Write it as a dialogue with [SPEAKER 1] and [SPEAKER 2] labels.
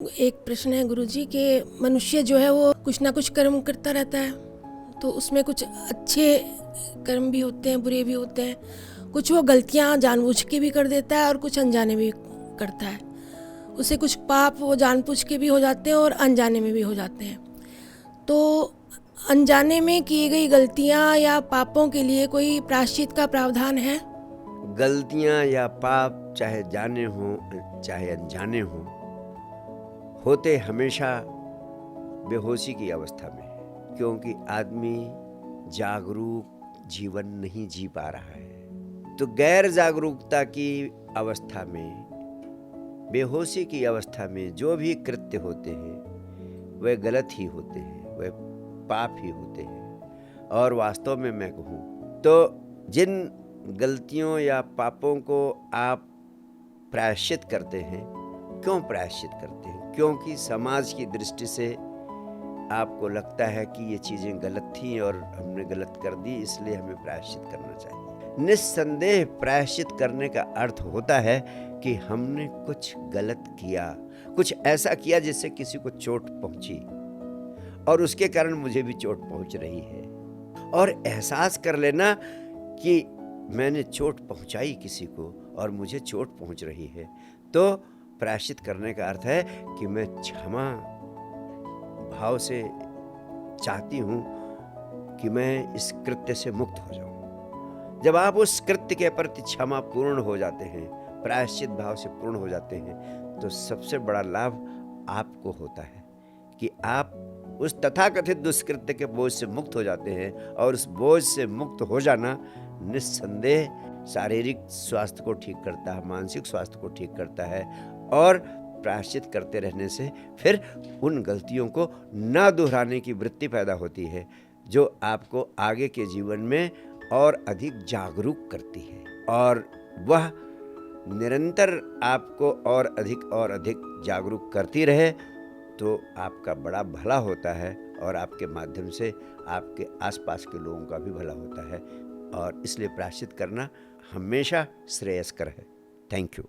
[SPEAKER 1] एक प्रश्न है गुरुजी कि मनुष्य जो है वो कुछ ना कुछ कर्म करता रहता है, तो उसमें कुछ अच्छे कर्म भी होते हैं, बुरे भी होते हैं। कुछ वो गलतियां जानबूझ के भी कर देता है और कुछ अनजाने भी करता है। उसे कुछ पाप वो जानबूझ के भी हो जाते हैं और अनजाने में भी हो जाते हैं। तो अनजाने में की गई गलतियां या पापों के लिए कोई प्रायश्चित का प्रावधान है?
[SPEAKER 2] गलतियां या पाप चाहे जाने हों चाहे अनजाने हों, होते हमेशा बेहोशी की अवस्था में है, क्योंकि आदमी जागरूक जीवन नहीं जी पा रहा है। तो गैर जागरूकता की अवस्था में, बेहोशी की अवस्था में जो भी कृत्य होते हैं वह गलत ही होते हैं, वह पाप ही होते हैं। और वास्तव में मैं कहूँ तो जिन गलतियों या पापों को आप प्रायश्चित करते हैं, क्यों प्रायश्चित करते हैं? क्योंकि समाज की दृष्टि से आपको लगता है कि ये चीज़ें गलत थीं और हमने गलत कर दी, इसलिए हमें प्रायश्चित करना चाहिए। निस्संदेह प्रायश्चित करने का अर्थ होता है कि हमने कुछ गलत किया, कुछ ऐसा किया जिससे किसी को चोट पहुंची और उसके कारण मुझे भी चोट पहुंच रही है। और एहसास कर लेना कि मैंने चोट पहुंचाई किसी को और मुझे चोट पहुंच रही है, तो प्रायश्चित करने का अर्थ है कि मैं क्षमा भाव से चाहती हूँ कि मैं इस कृत्य से मुक्त हो जाऊँ। जब आप उस कृत्य के प्रति क्षमा पूर्ण हो जाते हैं, प्रायश्चित भाव से पूर्ण हो जाते हैं, तो सबसे बड़ा लाभ आपको होता है कि आप उस तथाकथित दुष्कृत्य के बोझ से मुक्त हो जाते हैं। और उस बोझ से मुक्त हो जाना निस्संदेह शारीरिक स्वास्थ्य को ठीक करता है, मानसिक स्वास्थ्य को ठीक करता है। और प्रायश्चित करते रहने से फिर उन गलतियों को ना दोहराने की वृत्ति पैदा होती है, जो आपको आगे के जीवन में और अधिक जागरूक करती है। और वह निरंतर आपको और अधिक जागरूक करती रहे, तो आपका बड़ा भला होता है और आपके माध्यम से आपके आसपास के लोगों का भी भला होता है। और इसलिए प्रायश्चित करना हमेशा श्रेयस्कर है। Thank you.